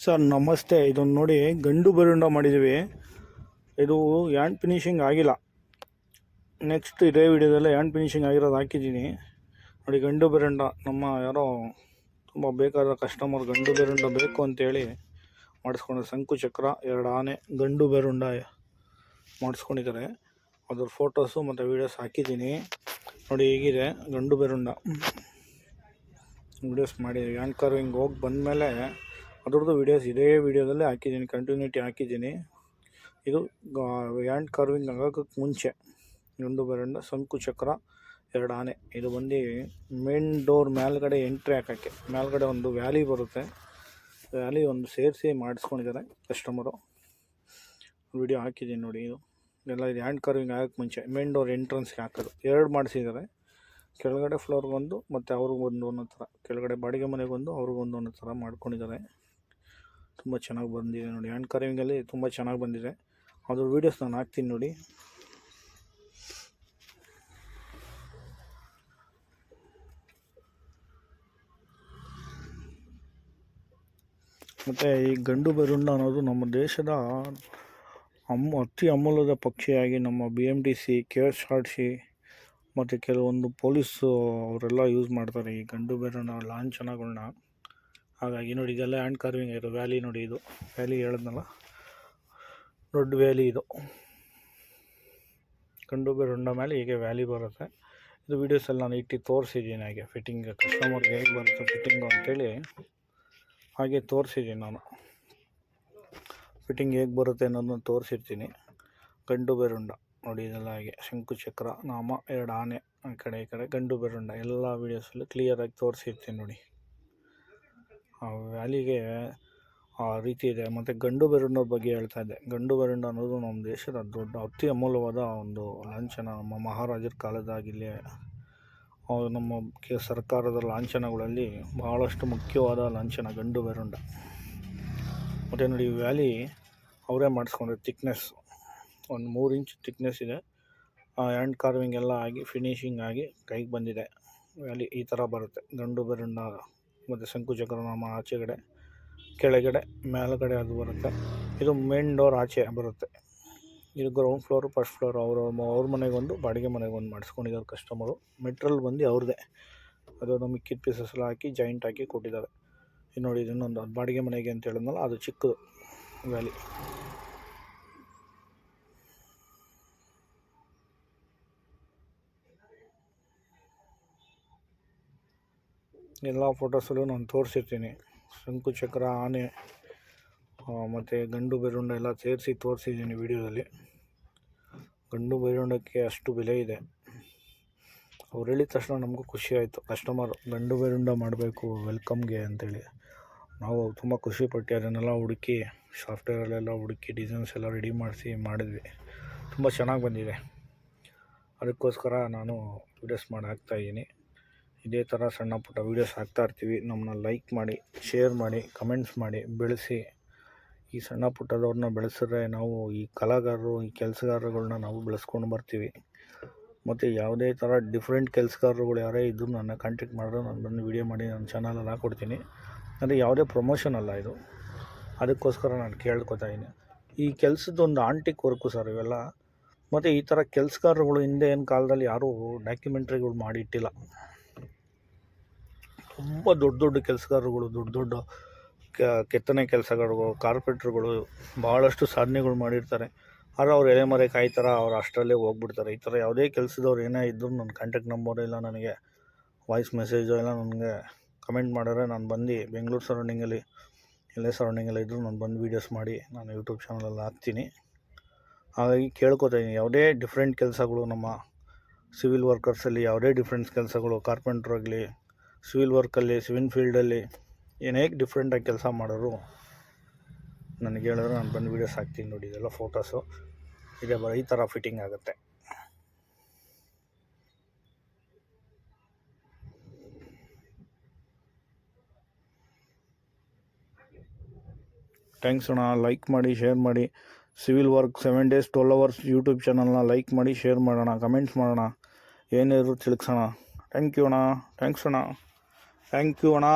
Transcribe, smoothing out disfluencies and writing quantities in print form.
Sir ನಮಸ್ತೆ. ಇದನ್ನು ನೋಡಿ, ಗಂಡು ಬರುಂಡ ಮಾಡಿದ್ದೀವಿ. ಇದು ಹ್ಯಾಂಡ್ ಫಿನಿಷಿಂಗ್ ಆಗಿಲ್ಲ. ನೆಕ್ಸ್ಟ್ ಇದೇ ವಿಡಿಯೋದಲ್ಲೇ ಹ್ಯಾಂಡ್ ಫಿನಿಷಿಂಗ್ ಆಗಿರೋದು ಹಾಕಿದ್ದೀನಿ ನೋಡಿ. ಗಂಡು ಬೆರುಂಡ ನಮ್ಮ ಯಾರೋ ತುಂಬ ಬೇಕಾದ ಕಸ್ಟಮರ್ ಗಂಡು ಬೆರುಂಡ ಬೇಕು ಅಂತೇಳಿ ಮಾಡಿಸ್ಕೊಂಡು ಶಂಕು ಚಕ್ರ 2 ಆನೆ ಗಂಡು ಬೆರುಂಡ ಮಾಡಿಸ್ಕೊಂಡಿದ್ದಾರೆ. ಅದ್ರ ಫೋಟೋಸು ಮತ್ತು ವೀಡಿಯೋಸ್ ಹಾಕಿದ್ದೀನಿ ನೋಡಿ. ಹೀಗಿದೆ ಗಂಡು ಬೆರುಂಡ ವೀಡಿಯೋಸ್ ಮಾಡಿದ್ದೀನಿ. ಹ್ಯಾಂಡ್ ಕಾರ್ವಿಂಗ್ ಹೋಗಿ ಬಂದಮೇಲೆ ಅದ್ರದ್ದು ವೀಡಿಯೋಸ್ ಇದೇ ವಿಡಿಯೋದಲ್ಲೇ ಹಾಕಿದ್ದೀನಿ, ಕಂಟಿನ್ಯೂಟಿ ಹಾಕಿದ್ದೀನಿ. ಇದು ಹ್ಯಾಂಡ್ ಕಾರ್ವಿಂಗ್ ಆಗೋಕ್ಕೆ ಮುಂಚೆ ಗಂಡು ಬೆರುಂಡ ಶಂಕು ಚಕ್ರ 2 ಆನೆ. ಇದು ಬಂದು ಮೇನ್ ಡೋರ್ ಮೇಲ್ಗಡೆ ಎಂಟ್ರಿ ಹಾಕೋಕ್ಕೆ ಮೇಲ್ಗಡೆ ಒಂದು ವ್ಯಾಲಿ ಬರುತ್ತೆ. ವ್ಯಾಲಿ ಒಂದು ಸೇರಿಸಿ ಮಾಡಿಸ್ಕೊಂಡಿದ್ದಾರೆ ಕಸ್ಟಮರು. ವಿಡಿಯೋ ಹಾಕಿದ್ದೀನಿ ನೋಡಿ. ಇದು ಎಲ್ಲ ಇದು ಹ್ಯಾಂಡ್ ಕಾರ್ವಿಂಗ್ ಆಗೋಕ್ಕೆ ಮುಂಚೆ ಮೇನ್ ಡೋರ್ ಎಂಟ್ರೆನ್ಸ್ಗೆ ಹಾಕೋದು 2 ಮಾಡಿಸಿದ್ದಾರೆ. ಕೆಳಗಡೆ ಫ್ಲೋರ್ಗೊಂದು ಮತ್ತು ಅವ್ರಿಗೊಂದು ಅನ್ನೋ ಥರ, ಕೆಳಗಡೆ ಬಾಡಿಗೆ ಮನೆಗೊಂದು ಅವ್ರಿಗೊಂದು ಅನ್ನೋ ಥರ ಮಾಡ್ಕೊಂಡಿದ್ದಾರೆ. ತುಂಬ ಚೆನ್ನಾಗಿ ಬಂದಿದೆ ನೋಡಿ. ಹ್ಯಾಂಡ್ ಕಾರ್ವಿಂಗಲ್ಲಿ ತುಂಬ ಚೆನ್ನಾಗಿ ಬಂದಿದೆ. ಅದ್ರ ವೀಡಿಯೋಸ್ ನಾನು ಹಾಕ್ತೀನಿ ನೋಡಿ. ಮತ್ತು ಈ ಗಂಡು ಬೆರುಂಡ ಅನ್ನೋದು ನಮ್ಮ ದೇಶದ ಅತಿ ಅಮೂಲ್ಯದ ಪಕ್ಷಿಯಾಗಿ ನಮ್ಮ BMTC, KSRTC ಮತ್ತು ಕೆಲವೊಂದು ಪೊಲೀಸು ಅವರೆಲ್ಲ ಯೂಸ್ ಮಾಡ್ತಾರೆ ಈ ಗಂಡು ಬೆರುಂಡ ಲಾಂಛನಗಳನ್ನ. ಹಾಗಾಗಿ ನೋಡಿ, ಇದೆಲ್ಲ ಹ್ಯಾಂಡ್ ಕಾರ್ವಿಂಗ್ ಇರೋ ವ್ಯಾಲಿ ನೋಡಿ. ಇದು ವ್ಯಾಲಿ ಹೇಳಿದ್ನಲ್ಲ, ದೊಡ್ಡ ವ್ಯಾಲಿ. ಇದು ಗಂಡು ಬೆರುಂಡ ಮೇಲೆ ಹೀಗೆ ವ್ಯಾಲಿ ಬರುತ್ತೆ. ಇದು ವೀಡಿಯೋಸಲ್ಲಿ ನಾನು ಇಟ್ಟು ತೋರಿಸಿದ್ದೀನಿ ಹಾಗೆ ಫಿಟ್ಟಿಂಗ್, ಕಸ್ಟಮರ್ಗೆ ಹೇಗೆ ಬರುತ್ತೆ ಫಿಟ್ಟಿಂಗು ಅಂತೇಳಿ ಹಾಗೆ ತೋರಿಸಿದ್ದೀನಿ ನಾನು. ಫಿಟ್ಟಿಂಗ್ ಹೇಗೆ ಬರುತ್ತೆ ಅನ್ನೋದನ್ನ ತೋರಿಸಿರ್ತೀನಿ. ಗಂಡು ಬೆರುಂಡ ನೋಡಿ, ಇದೆಲ್ಲ ಹಾಗೆ ಶಂಕು ಚಕ್ರ ನಾಮ 2 ಆನೆ ಆ ಕಡೆ ಈ ಕಡೆ ಗಂಡು ಬೆರುಂಡ ಎಲ್ಲ ವೀಡಿಯೋಸಲ್ಲಿ ಕ್ಲಿಯರಾಗಿ ತೋರಿಸಿರ್ತೀನಿ ನೋಡಿ. ಆ ವ್ಯಾಲಿಗೆ ಆ ರೀತಿ ಇದೆ. ಮತ್ತು ಗಂಡು ಬೆರುಂಡದ ಬಗ್ಗೆ ಹೇಳ್ತಾ ಇದ್ದೆ. ಗಂಡು ಬೆರುಂಡ ಅನ್ನೋದು ನಮ್ಮ ದೇಶದ ದೊಡ್ಡ ಅತಿ ಅಮೂಲ್ಯವಾದ ಒಂದು ಲಾಂಛನ. ನಮ್ಮ ಮಹಾರಾಜರ ಕಾಲದಾಗಿಲ್ಲಿ ನಮ್ಮ ಸರ್ಕಾರದ ಲಾಂಛನಗಳಲ್ಲಿ ಭಾಳಷ್ಟು ಮುಖ್ಯವಾದ ಲಾಂಛನ ಗಂಡು ಬೆರುಂಡ. ಮತ್ತು ನೋಡಿ, ವ್ಯಾಲಿ ಅವರೇ ಮಾಡಿಸ್ಕೊಂಡ್ರೆ ಥಿಕ್ನೆಸ್ ಒಂದು 3 ಇಂಚ್ ಥಿಕ್ನೆಸ್ ಇದೆ. ಹ್ಯಾಂಡ್ ಕಾರ್ವಿಂಗ್ ಎಲ್ಲ ಆಗಿ ಫಿನಿಷಿಂಗ್ ಆಗಿ ಕೈಗೆ ಬಂದಿದೆ. ವ್ಯಾಲಿ ಈ ಥರ ಬರುತ್ತೆ. ಗಂಡು ಬೆರುಂಡ ಮತ್ತು ಶಂಕು ಚಕ್ರ ನಾಮ ಆಚೆಗಡೆ, ಕೆಳಗಡೆ, ಮೇಲುಗಡೆ ಅದು ಬರುತ್ತೆ. ಇದು ಮೇನ್ ಡೋರ್ ಆಚೆ ಬರುತ್ತೆ. ಇದು ಗ್ರೌಂಡ್ ಫ್ಲೋರು, ಫಸ್ಟ್ ಫ್ಲೋರ್ ಅವ್ರ ಮನೆಗೊಂದು, ಬಾಡಿಗೆ ಮನೆಗೊಂದು ಮಾಡಿಸ್ಕೊಂಡಿದ್ದಾರೆ ಕಸ್ಟಮರು. ಮೆಟ್ರಿಯಲ್ ಬಂದು ಅವ್ರದ್ದೇ. ಅದು ಮಿಕ್ಕಿದ ಪೀಸಸ್ ಎಲ್ಲ ಹಾಕಿ ಜಾಯಿಂಟ್ ಹಾಕಿ ಕೊಟ್ಟಿದ್ದಾರೆ. ಇದು ನೋಡಿ, ಇನ್ನೊಂದು ಬಾಡಿಗೆ ಮನೆಗೆ ಅಂತ ಹೇಳಿದ್ನಲ್ಲ, ಅದು ಚಿಕ್ಕದು ವ್ಯಾಲಿ. ಎಲ್ಲ ಫೋಟೋಸಲ್ಲೂ ನಾನು ತೋರಿಸಿರ್ತೀನಿ. ಶಂಕು ಚಕ್ರ, ಆನೆ ಮತ್ತು ಗಂಡು ಬೆರುಂಡ ಎಲ್ಲ ಸೇರಿಸಿ ತೋರಿಸಿದ್ದೀನಿ ವಿಡಿಯೋದಲ್ಲಿ. ಗಂಡು ಬೆರುಂಡಕ್ಕೆ ಅಷ್ಟು ಬೆಲೆ ಇದೆ. ಅವ್ರು ಹೇಳಿದ ತಕ್ಷಣ ನಮಗೂ ಖುಷಿ ಆಯಿತು. ಕಸ್ಟಮರ್ ಗಂಡು ಬೆರುಂಡ ಮಾಡಬೇಕು ವೆಲ್ಕಮ್ಗೆ ಅಂತೇಳಿ ನಾವು ತುಂಬ ಖುಷಿಪಟ್ಟು ಅದನ್ನೆಲ್ಲ ಹುಡುಕಿ, ಸಾಫ್ಟ್ವೇರಲ್ಲೆಲ್ಲ ಹುಡುಕಿ ಡಿಸೈನ್ಸ್ ಎಲ್ಲ ರೆಡಿ ಮಾಡಿದ್ವಿ. ತುಂಬ ಚೆನ್ನಾಗಿ ಬಂದಿದೆ. ಅದಕ್ಕೋಸ್ಕರ ನಾನು ವೀಡಿಯೋಸ್ ಮಾಡಿ ಹಾಕ್ತಾಯಿದ್ದೀನಿ. ಇದೇ ಥರ ಸಣ್ಣ ಪುಟ್ಟ ವೀಡಿಯೋಸ್ ಹಾಕ್ತಾಯಿರ್ತೀವಿ. ನಮ್ಮನ್ನ ಲೈಕ್ ಮಾಡಿ, ಶೇರ್ ಮಾಡಿ, ಕಮೆಂಟ್ಸ್ ಮಾಡಿ ಬೆಳೆಸಿ. ಈ ಸಣ್ಣ ಪುಟ್ಟದವ್ರನ್ನ ಬೆಳೆಸಿದ್ರೆ ನಾವು ಈ ಕಲಾಗಾರರು, ಈ ಕೆಲಸಗಾರರುಗಳ್ನ ನಾವು ಬೆಳೆಸ್ಕೊಂಡು ಬರ್ತೀವಿ. ಮತ್ತು ಯಾವುದೇ ಥರ ಡಿಫ್ರೆಂಟ್ ಕೆಲಸಗಾರರುಗಳು ಯಾರೇ ಇದ್ದರೂ ನನ್ನ ಕಾಂಟ್ಯಾಕ್ಟ್ ಮಾಡಿದ್ರೆ ನಾನು ಬಂದು ವೀಡಿಯೋ ಮಾಡಿ ನನ್ನ ಚಾನಲಲ್ಲಿ ಹಾಕ್ಕೊಡ್ತೀನಿ. ಅಂದರೆ ಯಾವುದೇ ಪ್ರಮೋಷನ್ ಅಲ್ಲ ಇದು. ಅದಕ್ಕೋಸ್ಕರ ನಾನು ಕೇಳ್ಕೊತಾಯಿದ್ದೀನಿ. ಈ ಕೆಲಸದೊಂದು ಆಂಟಿಕ್ ವರ್ಕು ಸರ್ ಇವೆಲ್ಲ. ಮತ್ತು ಈ ಥರ ಕೆಲಸಗಾರರುಗಳು ಹಿಂದೆ ಏನು ಕಾಲದಲ್ಲಿ ಯಾರೂ ಡಾಕ್ಯುಮೆಂಟ್ರಿಗಳು ಮಾಡಿಟ್ಟಿಲ್ಲ. ತುಂಬ ದೊಡ್ಡ ಕೆಲಸಗಾರರುಗಳು, ದೊಡ್ಡ ಕೆತ್ತನೆ ಕೆಲಸಗಾರಗಳು, ಕಾರ್ಪೆಂಟ್ರುಗಳು ಭಾಳಷ್ಟು ಸಾಧನೆಗಳು ಮಾಡಿರ್ತಾರೆ. ಆದರೆ ಅವ್ರು ಎಲೆಮರೆ ಕಾಯ್ತಾರ, ಅವ್ರು ಅಷ್ಟರಲ್ಲೇ ಹೋಗ್ಬಿಡ್ತಾರೆ. ಈ ಥರ ಯಾವುದೇ ಕೆಲಸದವ್ರು ಏನೇ ಇದ್ದರೂ ನನ್ನ ಕಾಂಟ್ಯಾಕ್ಟ್ ನಂಬರ್ ಇಲ್ಲ, ನನಗೆ ವಾಯ್ಸ್ ಮೆಸೇಜು ಎಲ್ಲ ನನಗೆ ಕಮೆಂಟ್ ಮಾಡಿದ್ರೆ ನಾನು ಬಂದು ಬೆಂಗಳೂರು ಸರೌಂಡಿಂಗಲ್ಲಿ, ಎಲ್ಲೇ ಸರೌಂಡಿಂಗಲ್ಲಿ ಇದ್ದರೂ ನಾನು ಬಂದು ವೀಡಿಯೋಸ್ ಮಾಡಿ ನಾನು ಯೂಟ್ಯೂಬ್ ಚಾನಲಲ್ಲಿ ಹಾಕ್ತೀನಿ. ಹಾಗಾಗಿ ಕೇಳ್ಕೊತಾಯಿದ್ದೀನಿ, ಯಾವುದೇ ಡಿಫ್ರೆಂಟ್ ಕೆಲಸಗಳು ನಮ್ಮ ಸಿವಿಲ್ ವರ್ಕರ್ಸಲ್ಲಿ ಯಾವುದೇ ಡಿಫ್ರೆಂಟ್ ಕೆಲಸಗಳು, ಕಾರ್ಪೆಂಟ್ರಾಗಲಿ, ಸಿವಿಲ್ ವರ್ಕಲ್ಲಿ, ಸಿವಿಲ್ ಫೀಲ್ಡಲ್ಲಿ ಏನೇ ಡಿಫ್ರೆಂಟಾಗಿ ಕೆಲಸ ಮಾಡೋರು ನನಗೆ ಹೇಳಿದ್ರೆ ನಾನು ಬಂದು ವೀಡಿಯೋಸ್ ಹಾಕ್ತೀನಿ ನೋಡಿ. ಇದೆಲ್ಲ ಫೋಟೋಸು ಇದೆ. ಈ ಥರ ಫಿಟ್ಟಿಂಗ್ ಆಗುತ್ತೆ. ಥ್ಯಾಂಕ್ಸ್ ಅಣ್ಣ. ಲೈಕ್ ಮಾಡಿ, ಶೇರ್ ಮಾಡಿ. Civil work 7 days 12 hours YouTube ಚಾನಲ್ನ ಲೈಕ್ ಮಾಡಿ, ಶೇರ್ ಮಾಡೋಣ, ಕಮೆಂಟ್ಸ್ ಮಾಡೋಣ, ಏನಿದ್ರು ತಿಳಿಸೋಣ. ಥ್ಯಾಂಕ್ ಯು ಅಣ್ಣ. ಥ್ಯಾಂಕ್ಸ್ ಅಣ್ಣ. ಥ್ಯಾಂಕ್ ಯು ಅಣ್ಣ.